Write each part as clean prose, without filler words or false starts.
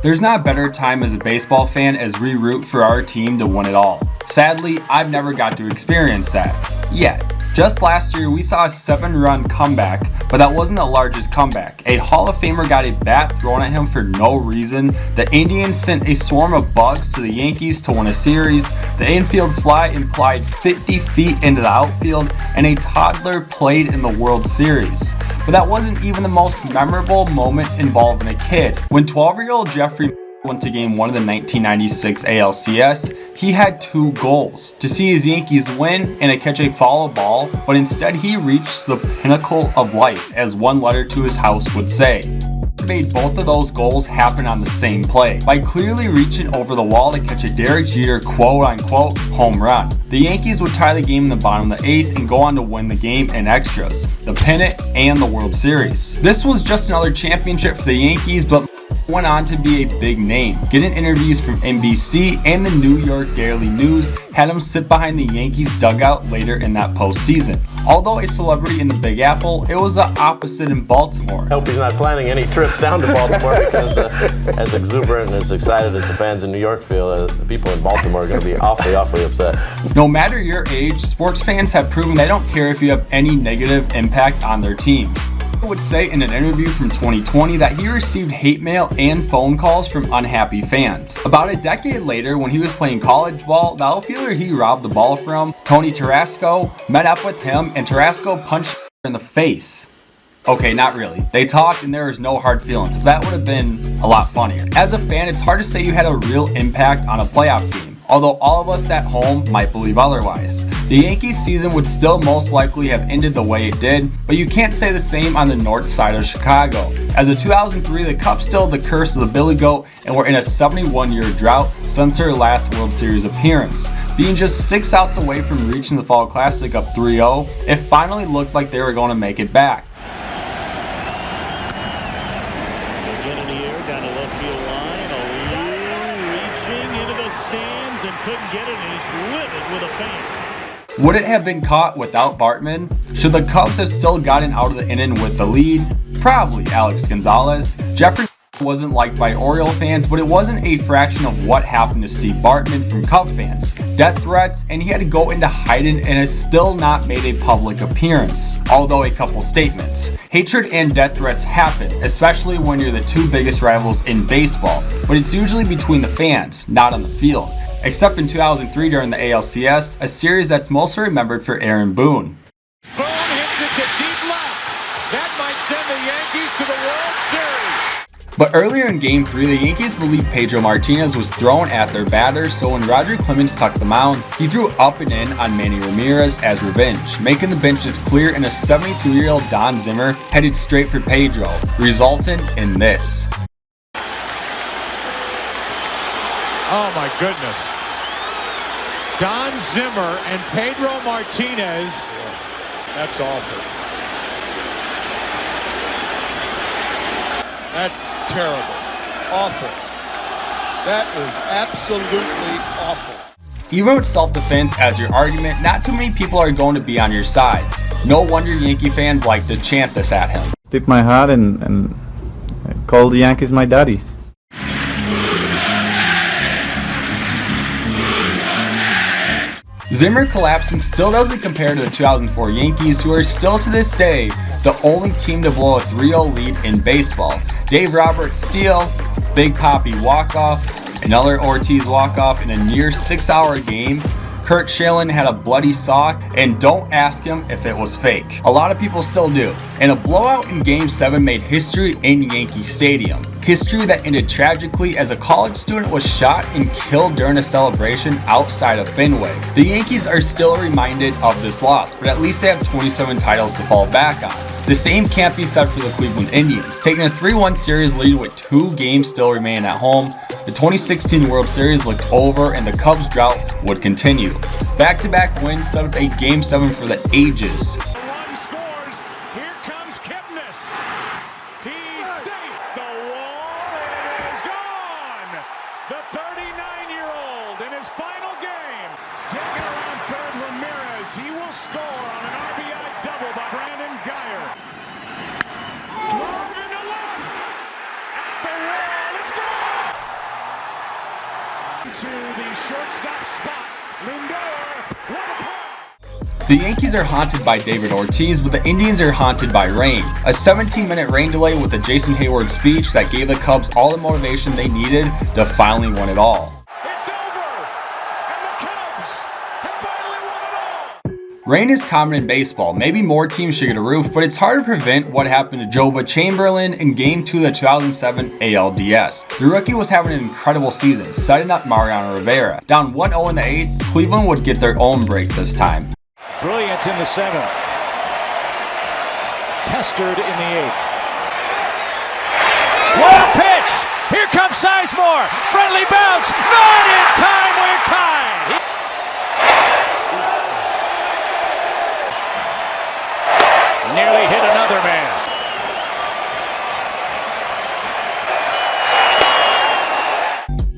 There's not a better time as a baseball fan as we root for our team to win it all. Sadly, I've never got to experience that yet. Just last year, we saw a 7-run comeback, but that wasn't the largest comeback. A Hall of Famer got a bat thrown at him for no reason. The Indians sent a swarm of bugs to the Yankees to win a series. The infield fly implied 50 feet into the outfield, and a toddler played in the World Series. But that wasn't even the most memorable moment involving a kid. When 12-year-old Jeffrey went to Game 1 of the 1996 ALCS, he had 2 goals: to see his Yankees win and to catch a foul ball, but instead he reached the pinnacle of life, as one letter to his house would say. He made both of those goals happen on the same play, by clearly reaching over the wall to catch a Derek Jeter quote-unquote home run. The Yankees would tie the game in the bottom of the 8th and go on to win the game in extras, the pennant, and the World Series. This was just another championship for the Yankees, but went on to be a big name. Getting interviews from NBC and the New York Daily News had him sit behind the Yankees dugout later in that postseason. Although a celebrity in the Big Apple, it was the opposite in Baltimore. I hope he's not planning any trips down to Baltimore because as exuberant and as excited as the fans in New York feel, the people in Baltimore are going to be awfully upset. No matter your age, sports fans have proven they don't care if you have any negative impact on their team. Would say in an interview from 2020 that he received hate mail and phone calls from unhappy fans. About a decade later, when he was playing college ball, the outfielder he robbed the ball from, Tony Tarasco, met up with him and Tarasco punched in the face. Okay, not really. They talked and there was no hard feelings, but that would have been a lot funnier. As a fan, it's hard to say you had a real impact on a playoff game, although all of us at home might believe otherwise. The Yankees season would still most likely have ended the way it did, but you can't say the same on the north side of Chicago. As of 2003, the Cubs still had the curse of the Billy Goat and were in a 71-year drought since their last World Series appearance. Being just 6 outs away from reaching the Fall Classic up 3-0, it finally looked like they were going to make it back. Again in the air, down the left field line, reaching into the stands and couldn't get it, and he's livid with a fan. Would it have been caught without Bartman? Should the Cubs have still gotten out of the inning with the lead? Probably Alex Gonzalez. Jeffrey wasn't liked by Oriole fans, but it wasn't a fraction of what happened to Steve Bartman from Cub fans. Death threats, and he had to go into hiding and has still not made a public appearance, although a couple statements. Hatred and death threats happen, especially when you're the 2 biggest rivals in baseball, but it's usually between the fans, not on the field. Except in 2003 during the ALCS, a series that's mostly remembered for Aaron Boone. Boone hits it to deep left. That might send the Yankees to the World Series. But earlier in Game 3, the Yankees believed Pedro Martinez was thrown at their batters, so when Roger Clemens tucked the mound, he threw up and in on Manny Ramirez as revenge, making the benches clear and a 72-year-old Don Zimmer headed straight for Pedro, resulting in this. Oh my goodness. Don Zimmer and Pedro Martinez. That's awful. That's terrible. Awful. That was absolutely awful. You wrote self-defense as your argument. Not too many people are going to be on your side. No wonder Yankee fans like to chant this at him. Tip my hat and call the Yankees my daddies. Zimmer collapsing still doesn't compare to the 2004 Yankees, who are still to this day the only team to blow a 3-0 lead in baseball. Dave Roberts steal, Big Papi walk-off, another Ortiz walk-off in a near 6-hour game. Kurt Schilling had a bloody sock, and don't ask him if it was fake. A lot of people still do. And a blowout in Game 7 made history in Yankee Stadium. History that ended tragically as a college student was shot and killed during a celebration outside of Fenway. The Yankees are still reminded of this loss, but at least they have 27 titles to fall back on. The same can't be said for the Cleveland Indians, taking a 3-1 series lead with 2 games still remaining at home. The 2016 World Series looked over and the Cubs' drought would continue. Back-to-back wins set up a Game 7 for the ages. One scores. Here comes Kipnis. He's safe. The wall is gone. The 39-year-old in his final game. Taking around third, Ramirez. He will score on an RBI double by Brandon Geyer. Drive into left. At the wall. It's gone. into the shortstop spot. Lindor, what a play! The Yankees are haunted by David Ortiz, but the Indians are haunted by rain. A 17-minute rain delay with a Jason Hayward speech that gave the Cubs all the motivation they needed to finally win it all. It's over, and the Cubs have finally won it all. Rain is common in baseball. Maybe more teams should get a roof, but it's hard to prevent what happened to Joba Chamberlain in Game 2 of the 2007 ALDS. The rookie was having an incredible season, setting up Mariano Rivera. Down 1-0 in the 8th, Cleveland would get their own break this time. Brilliant in the 7th. Pestered in the 8th. What a pitch! Here comes Sizemore. Friendly bounce. Not in time. We're tied. Nearly hit another man.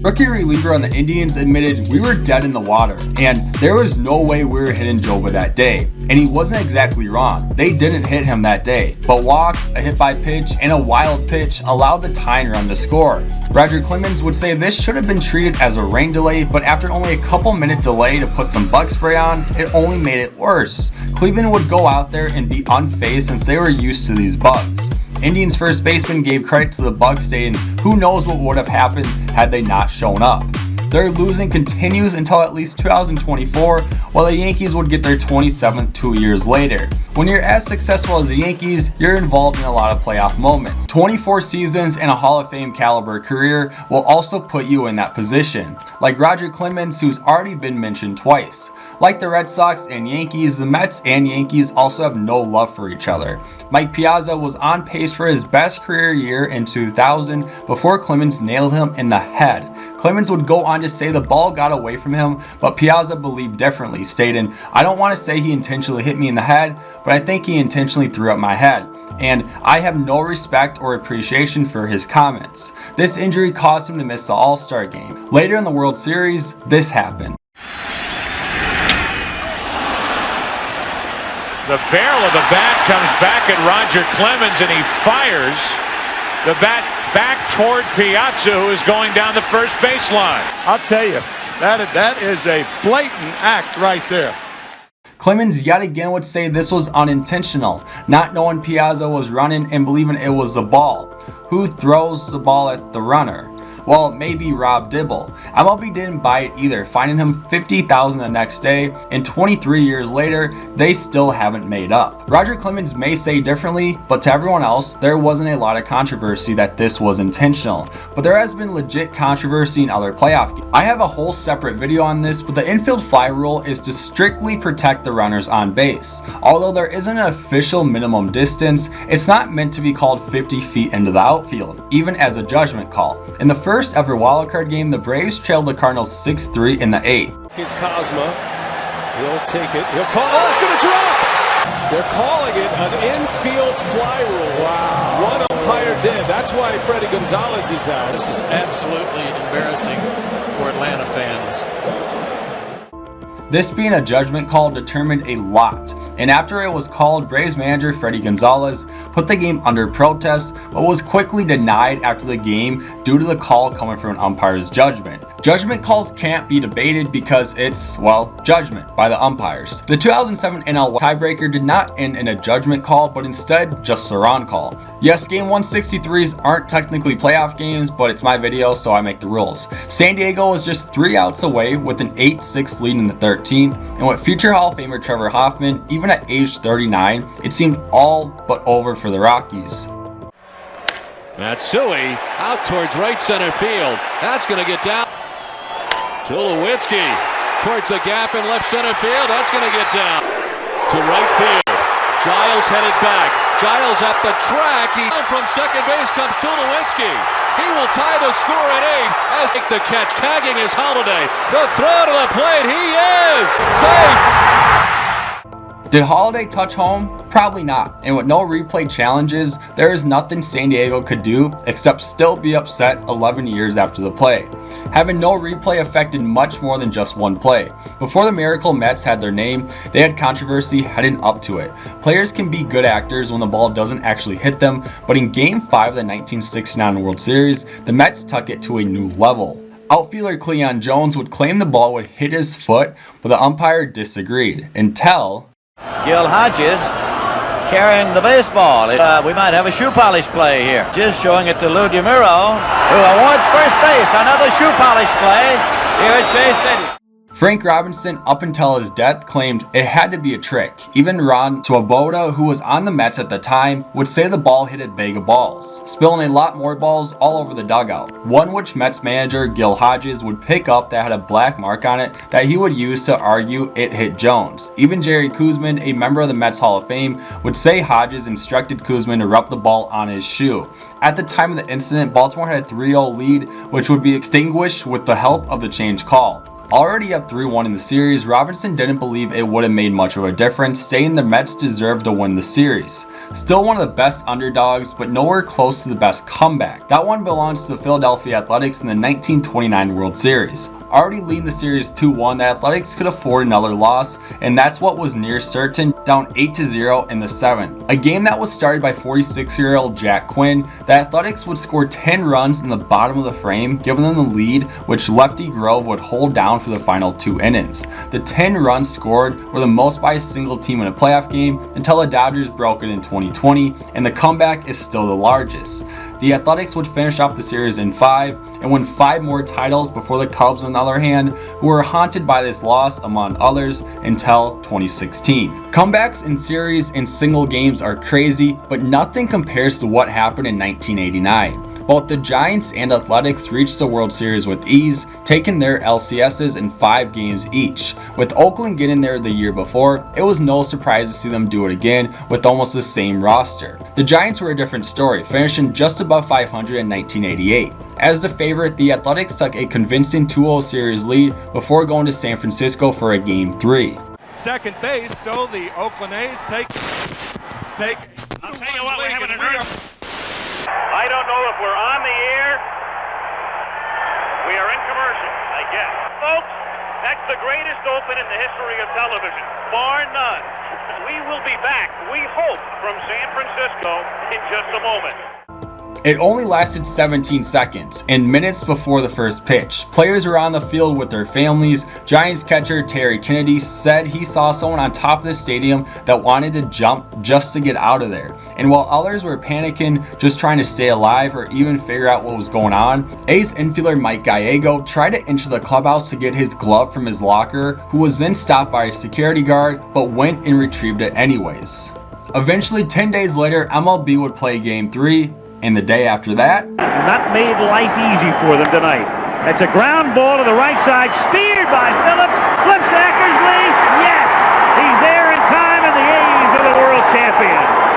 Rookie reliever on the Indians admitted, "We were dead in the water, and there was no way we were hitting Joba that day." And he wasn't exactly wrong. They didn't hit him that day, but walks, a hit by pitch, and a wild pitch allowed the tying run to score. Roger Clemens would say this should have been treated as a rain delay, but after only a couple minute delay to put some bug spray on, it only made it worse. Cleveland would go out there and be unfazed since they were used to these bugs. Indians first baseman gave credit to the Bucs, stating, "Who knows what would have happened had they not shown up." Their losing continues until at least 2024, while the Yankees would get their 27th 2 years later. When you're as successful as the Yankees, you're involved in a lot of playoff moments. 24 seasons and a Hall of Fame caliber career will also put you in that position. Like Roger Clemens, who's already been mentioned twice. Like the Red Sox and Yankees, the Mets and Yankees also have no love for each other. Mike Piazza was on pace for his best career year in 2000 before Clemens nailed him in the head. Clemens would go on to say the ball got away from him, but Piazza believed differently, stating, "I don't want to say he intentionally hit me in the head, but I think he intentionally threw at my head. And I have no respect or appreciation for his comments." This injury caused him to miss the All-Star game. Later in the World Series, this happened. The barrel of the bat comes back at Roger Clemens, and he fires the bat back toward Piazza, who is going down the first baseline. I'll tell you, that is a blatant act right there. Clemens yet again would say this was unintentional, not knowing Piazza was running and believing it was the ball. Who throws the ball at the runner? Well, maybe Rob Dibble. MLB didn't buy it either, fining him $50,000 the next day, and 23 years later, they still haven't made up. Roger Clemens may say differently, but to everyone else, there wasn't a lot of controversy that this was intentional. But there has been legit controversy in other playoff games. I have a whole separate video on this, but the infield fly rule is to strictly protect the runners on base. Although there isn't an official minimum distance, it's not meant to be called 50 feet into the outfield, even as a judgment call. In the first ever wildcard game, the Braves trailed the Cardinals 6-3 in the 8th. Here's Cosma. He'll take it. He'll call. Oh, it's going to drop! They're calling it an infield fly rule. Wow. One umpire did. That's why Freddie Gonzalez is out. This is absolutely embarrassing for Atlanta fans. This being a judgment call determined a lot, and after it was called, Braves manager Freddie Gonzalez put the game under protest, but was quickly denied after the game due to the call coming from an umpire's judgment. Judgment calls can't be debated because it's, well, judgment by the umpires. The 2007 NL tiebreaker did not end in a judgment call, but instead just a run call. Yes, Game 163s aren't technically playoff games, but it's my video, so I make the rules. San Diego was just 3 outs away with an 8-6 lead in the 13th, and with future Hall of Famer Trevor Hoffman, even at age 39, it seemed all but over for the Rockies. Matsui out towards right center field. That's going to get down. Tulowitzki towards the gap in left center field. That's going to get down to right field. Giles headed back. Giles at the track. From second base comes Tulowitzki. He will tie the score at 8 as take the catch. Tagging is Holiday. The throw to the plate. He is safe. Did Holiday touch home? Probably not, and with no replay challenges, there is nothing San Diego could do except still be upset 11 years after the play. Having no replay affected much more than just one play. Before the Miracle Mets had their name, they had controversy heading up to it. Players can be good actors when the ball doesn't actually hit them, but in Game 5 of the 1969 World Series, the Mets took it to a new level. Outfielder Cleon Jones would claim the ball would hit his foot, but the umpire disagreed until Gil Hodges carrying the baseball. We might have a shoe polish play here. Just showing it to Lou DeMuro, who awards first base. Another shoe polish play here at Shea Stadium. Frank Robinson, up until his death, claimed it had to be a trick. Even Ron Swoboda, who was on the Mets at the time, would say the ball hit a bag of balls, spilling a lot more balls all over the dugout. One which Mets manager Gil Hodges would pick up that had a black mark on it that he would use to argue it hit Jones. Even Jerry Koosman, a member of the Mets Hall of Fame, would say Hodges instructed Koosman to rub the ball on his shoe. At the time of the incident, Baltimore had a 3-0 lead, which would be extinguished with the help of the change call. Already up 3-1 in the series, Robinson didn't believe it would have made much of a difference, saying the Mets deserved to win the series. Still one of the best underdogs, but nowhere close to the best comeback. That one belongs to the Philadelphia Athletics in the 1929 World Series. Already leading the series 2-1, the Athletics could afford another loss, and that's what was near certain, down 8-0 in the 7th. A game that was started by 46-year-old Jack Quinn, the Athletics would score 10 runs in the bottom of the frame, giving them the lead, which Lefty Grove would hold down for the final 2 innings. The 10 runs scored were the most by a single team in a playoff game until the Dodgers broke it in 2020, and the comeback is still the largest. The Athletics would finish off the series in 5 and win 5 more titles before the Cubs, on the other hand, who were haunted by this loss among others until 2016. Comebacks in series and single games are crazy, but nothing compares to what happened in 1989. Both the Giants and Athletics reached the World Series with ease, taking their LCSs in 5 games each. With Oakland getting there the year before, it was no surprise to see them do it again with almost the same roster. The Giants were a different story, finishing just above 500 in 1988. As the favorite, the Athletics took a convincing 2-0 series lead before going to San Francisco for a Game 3. Second base, so the Oakland A's take. I'll tell you what, we're having I don't know if we're on the air. We are in commercial, I guess. Folks, that's the greatest open in the history of television, bar none. We will be back, we hope, from San Francisco in just a moment. It only lasted 17 seconds, and minutes before the first pitch. Players were on the field with their families. Giants catcher Terry Kennedy said he saw someone on top of the stadium that wanted to jump just to get out of there. And while others were panicking, just trying to stay alive or even figure out what was going on, A's infielder Mike Gallego tried to enter the clubhouse to get his glove from his locker, who was then stopped by a security guard, but went and retrieved it anyways. Eventually, 10 days later, MLB would play Game 3, and the day after that, not made life easy for them tonight. That's a ground ball to the right side, speared by Phillips, flips to Eckersley, yes! He's there in time, and the A's are the world champions.